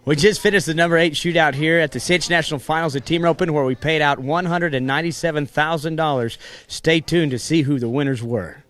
We just finished the number 8 shootout here at the Cinch National Finals at Team Roping, where we paid out $197,000. Stay tuned to see who the winners were.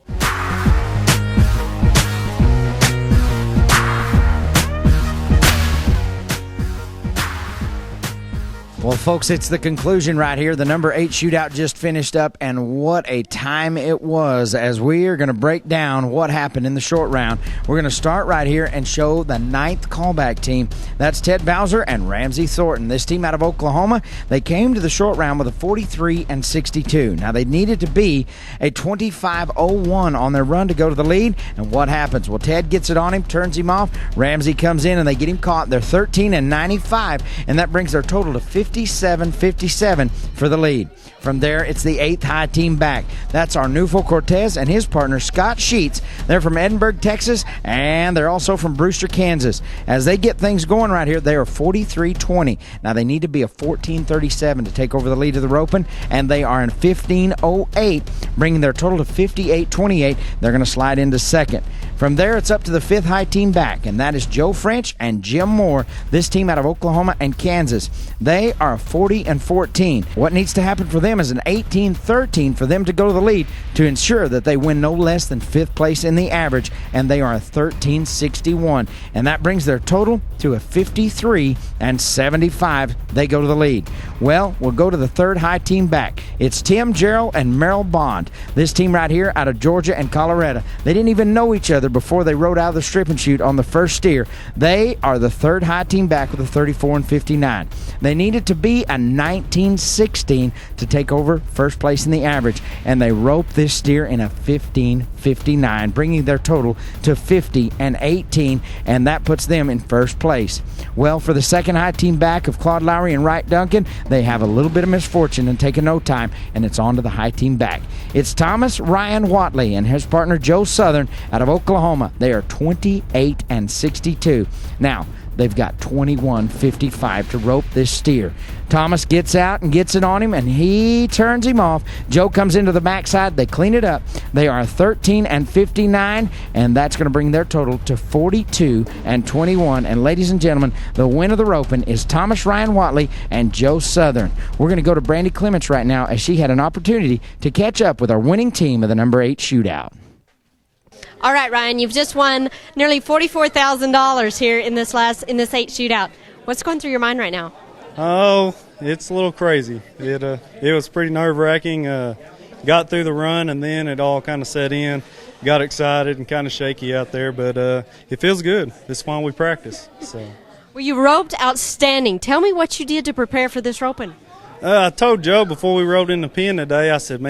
Well, folks, it's the conclusion right here. The number 8 shootout just finished up, and what a time it was as we are going to break down what happened in the short round. We're going to start right here and show the 9th callback team. That's Ted Bowser and Ramsey Thornton. This team out of Oklahoma, they came to the short round with a 43-62. Now, they needed to be a 25-01 on their run to go to the lead, and what happens? Well, Ted gets it on him, turns him off. Ramsey comes in, and they get him caught. They're 13-95, and that brings their total to 57-57 for the lead. From there, it's the 8th high team back. That's Arnulfo Cortez and his partner, Scott Sheets. They're from Edinburgh, Texas, and they're also from Brewster, Kansas. As they get things going right here, they are 43-20. Now, they need to be a 14-37 to take over the lead of the roping, and they are in 15-08, bringing their total to 58-28. They're going to slide into second. From there, it's up to the 5th high team back, and that is Joe French and Jim Moore, this team out of Oklahoma and Kansas. They are 40-14. What needs to happen for them is an 18-13 for them to go to the lead to ensure that they win no less than 5th place in the average, and they are a 13-61. And that brings their total to a 53-75. They go to the lead. Well, we'll go to the 3rd high team back. It's Tim Gerald and Merrill Bond. This team right here out of Georgia and Colorado. They didn't even know each other before they rode out of the strip and shoot on the first steer. They are the 3rd high team back with a 34-59. They needed to be a 19-16 to take over first place in the average, and they roped this steer in a 15-59, bringing their total to 50-18, and that puts them in first place. Well, for the 2nd high team back of Claude Lowry and Wright Duncan, they have a little bit of misfortune and take a no time, and it's on to the high team back. It's Thomas Ryan Watley and his partner Joe Southern out of Oklahoma. They are 28-62. Now, they've got 21-55 to rope this steer. Thomas gets out and gets it on him, and he turns him off. Joe comes into the backside. They clean it up. They are 13-59, and that's going to bring their total to 42-21. And ladies and gentlemen, the win of the roping is Thomas Ryan Watley and Joe Southern. We're going to go to Brandy Clements right now, as she had an opportunity to catch up with our winning team of the number 8 shootout. All right, Ryan, you've just won nearly $44,000 here in this 8 shootout. What's going through your mind right now? Oh, it's a little crazy. It was pretty nerve-wracking. Got through the run, and then it all kind of set in. Got excited and kind of shaky out there, but it feels good. This is why we practice. So. Well, you roped outstanding. Tell me what you did to prepare for this roping. I told Joe before we rode in the pen today, I said,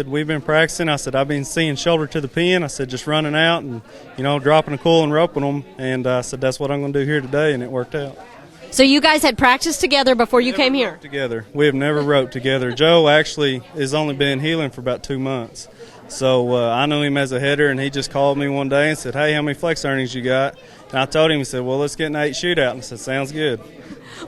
we've been practicing. I said, I've been seeing shoulder to the pen. I said, just running out and, dropping a coil and roping them. And I said, that's what I'm going to do here today, and it worked out. So you guys had practiced together before you came here? Together. We have never roped together. Joe actually has only been healing for about 2 months. So I knew him as a header, and he just called me one day and said, hey, how many flex earnings you got? And I told him, he said, well, let's get an 8 shootout. And I said, sounds good.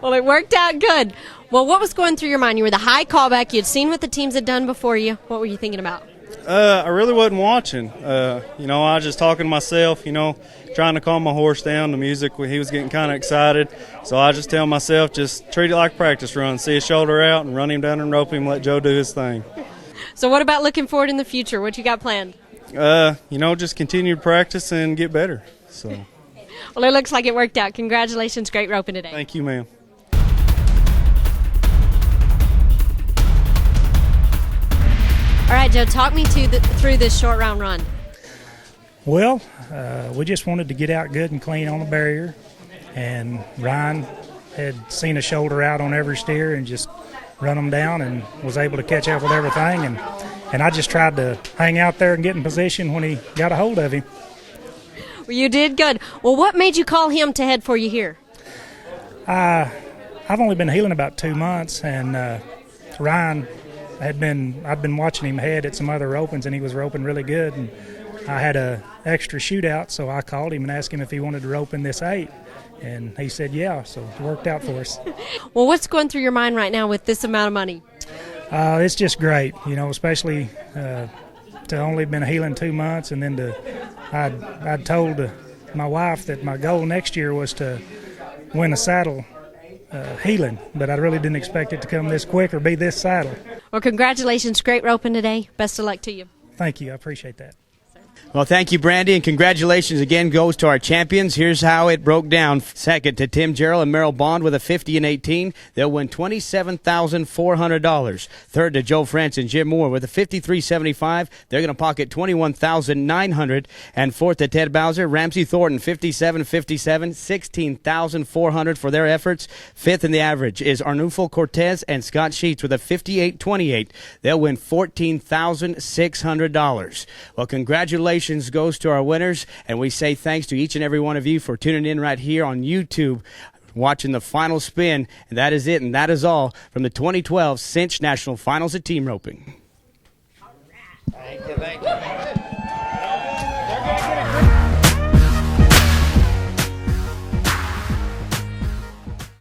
Well, it worked out good. Well, what was going through your mind? You were the high callback. You'd seen what the teams had done before you. What were you thinking about? I really wasn't watching. I was just talking to myself, trying to calm my horse down. The music, he was getting kind of excited. So I just tell myself, just treat it like a practice run. See his shoulder out and run him down and rope him, let Joe do his thing. So what about looking forward in the future? What you got planned? Just continue to practice and get better. So. Well, it looks like it worked out. Congratulations. Great roping today. Thank you, ma'am. All right, Joe, talk me through this short round run. Well, we just wanted to get out good and clean on the barrier, and Ryan had seen a shoulder out on every steer and just run them down and was able to catch up with everything, and I just tried to hang out there and get in position when he got a hold of him. Well, you did good. Well, what made you call him to head for you here? I've only been healing about 2 months, and Ryan I'd been watching him head at some other opens, and he was roping really good, and I had a extra shootout, so I called him and asked him if he wanted to rope in this 8, and he said yeah, so it worked out for us. Well, what's going through your mind right now with this amount of money? It's just great, especially to only been healing 2 months, and then I'd told my wife that my goal next year was to win a saddle heeling, but I really didn't expect it to come this quick or be this saddle. Well, congratulations. Great roping today. Best of luck to you. Thank you. I appreciate that. Well, thank you, Brandy, and congratulations again goes to our champions. Here's how it broke down. Second to Tim Gerald and Merrill Bond with a 50 and 18. They'll win $27,400. Third to Joe France and Jim Moore with a 53.75. They're going to pocket $21,900. And fourth to Ted Bowser, Ramsey Thornton, 57.57, $16,400 for their efforts. Fifth in the average is Arnulfo Cortez and Scott Sheets with a 58.28. They'll win $14,600. Well, congratulations goes to our winners, and we say thanks to each and every one of you for tuning in right here on YouTube, watching the final spin. And that is it, and that is all from the 2012 Cinch National Finals of Team Roping. Thank you.